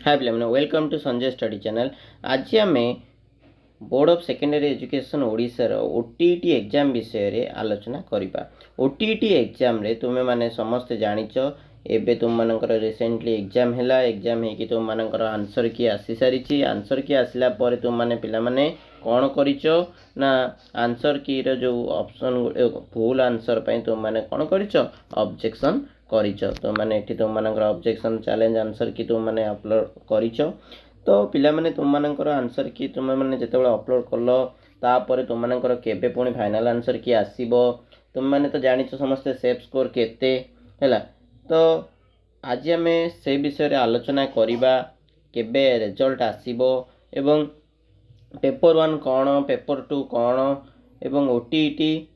हाय पिला welcome to Sanjay study channel. आज आम बोर्ड ऑफ सेकेंडरी एजुकेशन ओडिशार ओटीईटी एग्जाम विषय रे आलोचना करिबा। ओटीईटी एग्जाम रे तुमे माने समस्त जानिच एबे तुम मानकर रिसेंटली एग्जाम हैला। एग्जाम है कि तुम मानकर आंसर की आसी सारी। आंसर की आसला पर तुम माने पिला माने कौन करिचो ना आंसर की रो जो ऑप्शन भूल आंसर पई तुम माने कौन करिचो ऑब्जेक्शन करिचो। तो माने एठी तुम मानकर ऑब्जेक्शन चैलेंज आंसर की तुम माने अपलोड करिचो। तो पिला माने तुम मानकर आंसर की तुम माने जेतेबेले अपलोड करलो तापर तुम मानकर केबे पुणी फाइनल आंसर की आसीबो तुम माने तो जानिचो समस्त सेफ स्कोर केते हैला। तो आज आम से विषय आलोचना करिबा केबे रिजल्ट आसीबो एवं पेपर 1 कौन पेपर 2 कौन एवं ओटीईटी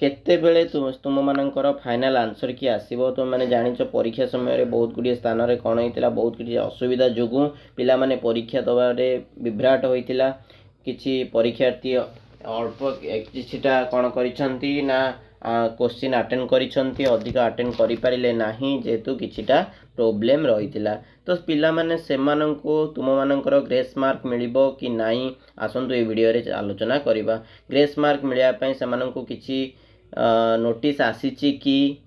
केते बेले तुम मानकर फाइनल आंसर की आसीबो। तुम माने जानिचो परीक्षा समय रे बहुत गुडी स्थान रे कौन होइतिला बहुत गुडी असुविधा जोगु पिला माने परीक्षा दबारे विभ्राट होइतिला। किछि परीक्षार्थी अल्प किछिटा कौन करिसंती ना क्वेश्चन अटेंड करिसंती अधिक अटेंड करि पारिले नाही जेतु किछिटा प्रॉब्लम रहितिला। तो पिला माने सेमानंको तुम मानकर ग्रेस मार्क मिलिबो कि नाही आसंतु ए वीडियो रे आलोचना करिबा। ग्रेस मार्क मिलिया पई सेमानंको किछि नोटिस आसीची कि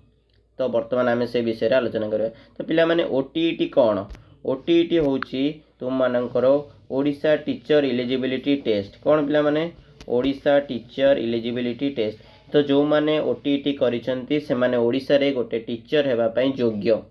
तो वर्तमान आम से विषय रे आलोचना करिबा। तो पिला माने ओटीईटी कौन ओटीईटी होची तुम मानकर ओडिशा टीचर एलिजिबिलिटी टेस्ट। कौन पिला माने ओडिशा टीचर एलिजिबिलिटी टेस्ट। तो जो माने ओटीईटी करिसंती से माने ओडिशा रे गोटे टीचर हेबा पई योग्य।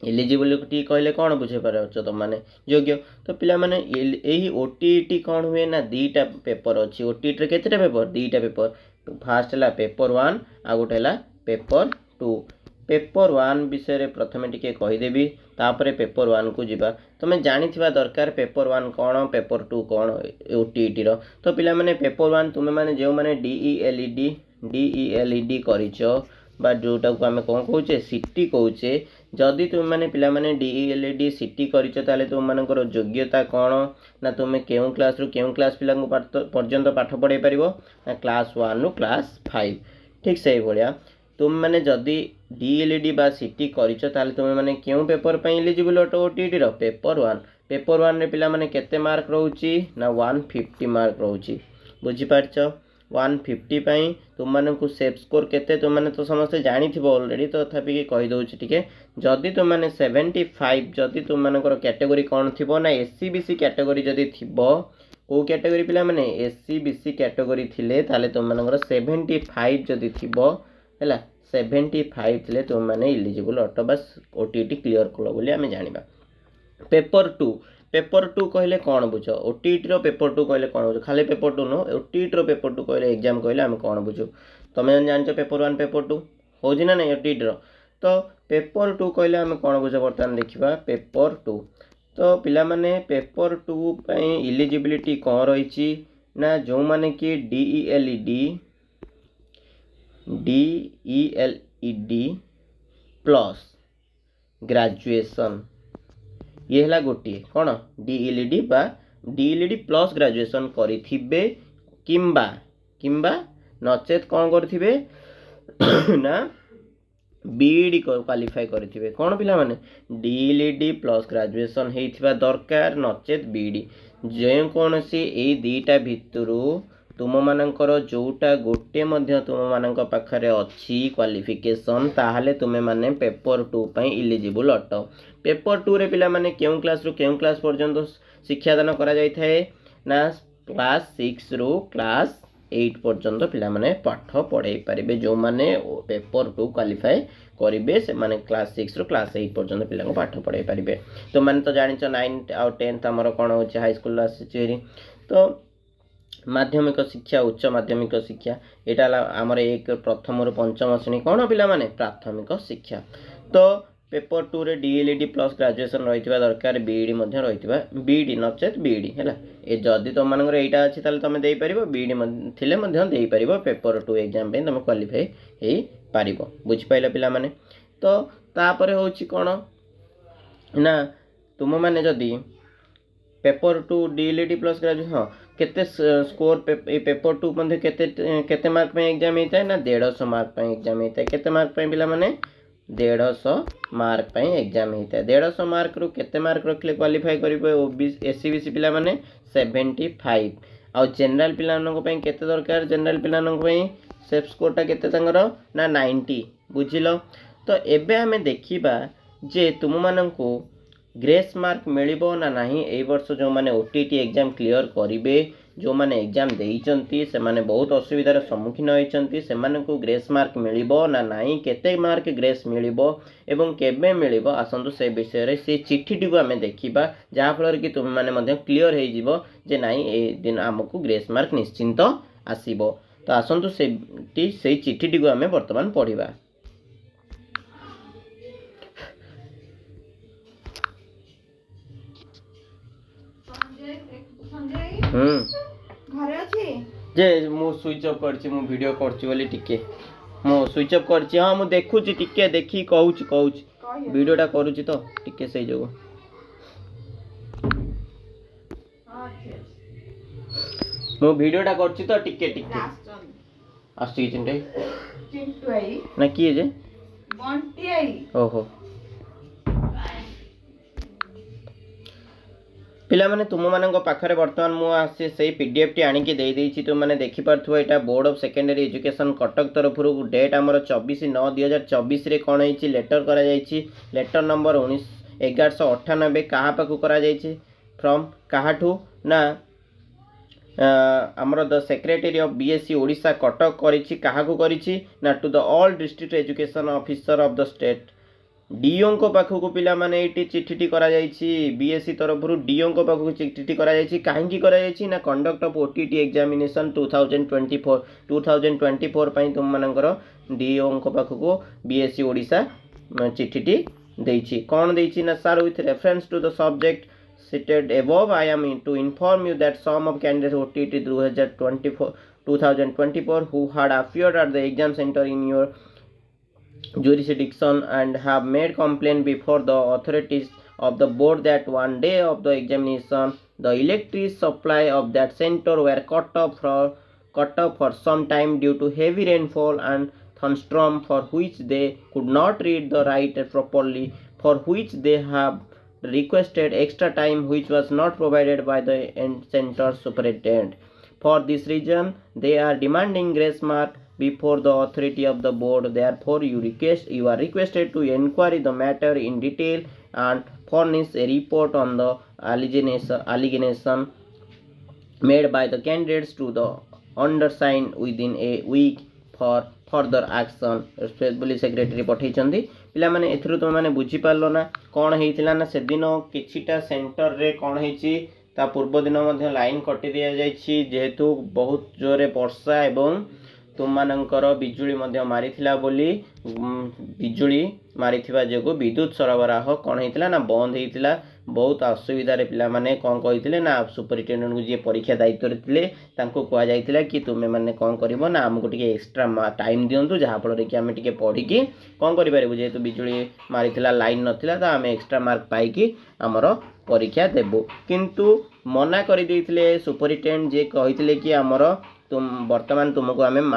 एलिजिबिलिटी कहले कौन बुझे पारछ तुम माने योग्य। तो पिला माने एही ओटीईटी कौन हुए ना दीटा पेपर अछि। ओटीईटी रे केतेटा पेपर दीटा पेपर फास्ट है पेपर 1 आ गोटे है पेपर 2। पेपर 1 विषय रे प्रथमे टिके कहीदेवी तापर पेपर 1 को जीवा। तुम्हें जानी दरकार पेपर 1 कौन पेपर 2 कौन ओटीईटी रो। तो पिला माने पेपर 1 तुम्हें माने जो माने डीईएलईडी करिचो बा जोटा को आमे कौन कहूचे सीटी कहूचे। जदि तुम माने पिला माने डीईएलईडी सीटी करिचो ताले तुम मानकर योग्यता कौन ना तुम्हें केउ क्लास रु केउ क्लास पिला पर्यंत पाठ पढ़ाई पारिबो ना क्लास 1 रु क्लास 5। ठीक से भलिया तुम माने जदि डीएलईडी बा सीटी करिचो ताले तुम माने केउ पेपर पई एलिजिबल अटो ओटीईटी रो पेपर 1। पेपर 1 रे पिला माने केते मार्क रहउची ना 150 मार्क रहउची। बुझी पारछो 150 पई तुम मानकु सेफ स्कोर केते तुम माने तो समस्त जानि थिबो ऑलरेडी। तो तथापि कि कहि दउची टिके जदि तुम माने 75 जदि तुम मानकर कैटेगरी कौन थिबो ना एससी बीसी कैटेगरी जदि थिबो को कैटेगरी पिला माने एससी बीसी कैटेगरी थिले ताले तुम मानकर 75 जदि थिबो हैला 75 थिले तुम माने एलिजिबल अटो बस ओटीईटी क्लियर कलो बोली हमें जानिबा। पेपर 2 कहले कौन बुझो ओटीईटी रो पेपर 2 कहले कौन बुझो खाली पेपर 2 नो ओटीईटी रो पेपर 2 कहले एग्जाम कहले हम कौन बुझो। तमे जानचो पेपर 1 पेपर 2 होजी ना नहीं ओटीईटी रो। तो पेपर 2 कहले हम कौन बुझो वर्तमान देखिबा पेपर 2। तो पिला माने पेपर 2 पई एलिजिबिलिटी कौन रहिची ना जो माने कि डीईएलईडी प्लस ग्रेजुएशन ये है गोटे कौन डीएलईडी बा डीएलईडी प्लस ग्रेजुएशन करिथिबे किंबा किंबा नचेत कौन करिथिबे ना बीईडी क्वालिफाई करिथिबे। कौन पिला माने डीएलईडी प्लस ग्रेजुएशन हेइथिबा दरकार नचेत बीईडी जे कौन सी ए दीटा भितरु तुम मानकर जोटा गोटे मध्य तुम मानक पाखरे अच्छी क्वालिफिकेशन ताहाले तुमे माने पेपर 2 पई एलिजिबल अट। पेपर 2 रे पिला माने केउ क्लास रु केउ क्लास पर्यंत शिक्षादान करा जाय थाए ना क्लास 6 रु क्लास 8 पर्यंत पिला माने पाठ पढ़ाई पारिबे। जो माने पेपर 2 क्वालिफाई करिवे से माने क्लास 6 रु क्लास 8 पर्यंत पिला को पाठ पढ़ाई पारिबे। तो माने तो जानिचो 9 और 10 हमर कोन होचे हाई स्कूल आसी। तो माध्यमिक शिक्षा उच्च माध्यमिक शिक्षा एटा आमर एक प्रथम रु पंचम श्रेणी कौन पिला माने प्राथमिक शिक्षा। तो पेपर 2 रे डीएलईडी प्लस ग्रेजुएशन रहितबा दरकार बीईडी मध्ये रहितबा बीईडी नचेत बीईडी हैला ए जदी तुम मानकर एटा अछि ताले तमे देई परिबो बीईडी थिले मध्ये देई परिबो पेपर 2 एग्जाम पे तमे क्वालिफाई हे परिबो। बुझ पाइला पिला माने। तो तापरे होछि कोन ना तुम माने जदी पेपर 2 डीएलईडी प्लस ग्रेजुएशन हाँ केते स्कोर पेपर 2 मध्ये केते केते मार्क पे एग्जाम हेता है ना 150 मार्क पे एग्जाम हेता है। केते मार्क पे पिला माने 150 मार्क पाई एग्जाम होता है 150 मार्क रु केते मार्क रखले क्वालिफाई करिवे एससी बीसी पिला माने 75 आउ जनरल पिला मानक पई केते दरकार जनरल पिला मानक पई सेफ स्कोर टा केते तंगर ना 90 बुझिलो तो एबे हमें देखिबा जे तुम मानकू ग्रेस मार्क मिलिबो ना नहीं ए वर्ष जो माने ओटीटी एग्जाम क्लियर करिवे जो माने एग्जाम देइचंती से माने बहुत असुविधार सम्मुखीन होइचंती से माने को ग्रेस मार्क मिलिबो ना नहीं केते मार्क ग्रेस मिलिबो एवं केबे मिलिबो आसंतु से विषय रे से चिट्ठी को हमें देखिबा जहा फल कि तुम माने मध्ये क्लियर हे जिवो जे नाही ए दिन हमकु ग्रेस मार्क निश्चिंत आसीबो तो आसंतु से चिट्ठी को हमें वर्तमान पढ़िबा घरे अछि जे मु स्विच ऑफ करछि मु वीडियो करछि बोली टिके मु स्विच ऑफ करछि हां मु देखुछि टिके देखि कहूछि वीडियोटा करूछि तो टिके सही जगह मु वीडियोटा करछि तो टिके आस्ति चिंटे चिंटू आई ना किए जे बंटी आई ओहो पिला माने तुम मानक पाखरे वर्तमान मु आसी से पीडीएफ टी आनी की दे देछि तुम माने देखि पारथुवा एटा board of secondary education Cuttack तरफ रु डेट हमर 24/9/2024 रे कोन हेछि लेटर करा जायछि लेटर नंबर 1198 कहा पाकु करा जायछि फ्रॉम काहाठू ना हमर the secretary of BSC Odisha Cuttack करिछि काहाकू करिछि ना to the all district education officer of the state DO को पाखक पिला माने एटी चिट्ठी करा जायछि बीएससी तरफ रु डीओ को पाखक चिट्ठी करा जायछि काहे की करा जायछि ना कंडक्ट ऑफ ओटीटी एग्जामिनेशन 2024 पई तुम मानकर डीओ को पाखक बीएससी ओडिशा चिट्ठी देछि कोन देछि ना sir with reference to the subject cited above I am to inform you that some of candidates OTT 2024 who had appeared at the exam center in your jurisdiction and have made complaint before the authorities of the board that one day of the examination the electric supply of that center were cut off for some time due to heavy rainfall and thunderstorm for which they could not read the write properly for which they have requested extra time which was not provided by the center superintendent. For this reason, they are demanding grace mark before the authority of the board. Therefore, you are requested to inquire the matter in detail and furnish a report on the allegation made by the candidates to the undersigned within a week for further action. Respectfully secretary पठेइचंदी पिला माने एथरु तुम माने बुझी पारलो ना कोन हेइतिला ना से दिन किछिटा centre रे कोन हेइची ता पूर्व दिन मध्ये लाइन कटि दिया जायछि जेहेतु बहुत जोरे वर्षा एवं तुम मानकर बिजुली मध्ये मारिथिला बोली बिजुली मारिथिबा जेगो विद्युत सरबराह कोन हेइतिला ना बंद हेइतिला बहुत असुविधा रे पिला माने कोन कहिथिले ना सुपरिटेंडेंट को जे परीक्षा दायित्व रे थिले तांको कोआ जायतिला कि तुमे माने कोन करिवो ना हमको टिके एक्स्ट्रा टाइम दियंतु जहा फल रे कि हमें टिके पढी कि कोन करि पारिबो जेहेतु बिजुली मारिथिला लाइन नथिला त हमें एक्स्ट्रा मार्क पाई कि हमर परीक्षा देबो किंतु मना करि दैथिले सुपरिटेंडेंट जे कहिथिले कि हमर तुम वर्तमान तुमको आम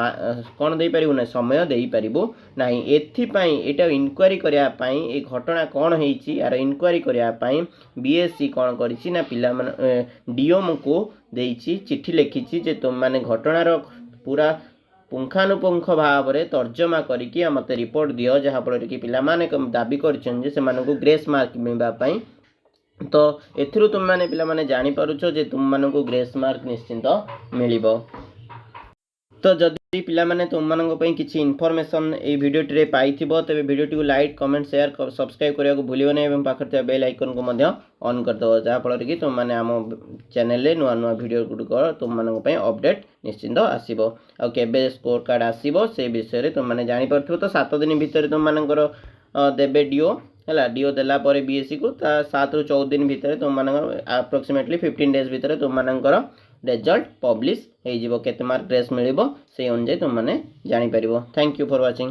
कौन दे पारिबु ना समय दे पारिबु नाही एथिपाई एटा इनक्वारी करिया पाई ए घटना कौन हेइची यार इनक्वारी करिया पाई बीएससी कौन करिछि ना पिला मन डीओम को देइछि चिट्ठी लिखिछि जे तुम माने घटनार पूरा पुंखानुपुंख भाव में तर्जमा करिकि मते रिपोर्ट दियो जहा फल कि पिला माने दाबी करछन जे से मानको ग्रेस मार्क मिलबा पाई तो एथिरु तुम माने पिला माने जानि पारुछो जे तुम मानको ग्रेस मार्क निश्चिंत मिलिबो तो जदि पिला माने तुम मानक पई किछि इन्फॉर्मेशन ए वीडियो रे पाइथिबो तबे वीडियो टी को लाइक कमेंट शेयर सब्सक्राइब करिया को भूलिबो नै एवं पाखर ते बेल आइकन को मध्य ऑन कर दो जहा फल कि तुम माने हम चैनल रे नुवा नुवा वीडियो गुड तुम मानक पई अपडेट निश्चिंत आसीबो आ केबे स्कोर कार्ड आसीबो से विषय रे तुम माने जानि परथिबो तो 7 दिन भीतर तुम मानकर देबे डीओ हैला डीओ देला परे बीएससी को 7 रु 14 दिन भीतर तुम मानकर अप्रोक्सीमेटली 15 डेज भीतर तुम मानकर रिजल्ट पब्लिश हो केते मार्क ग्रेस मिलिबो से अनुसार तुम माने जानि परिबो। Thank you for watching.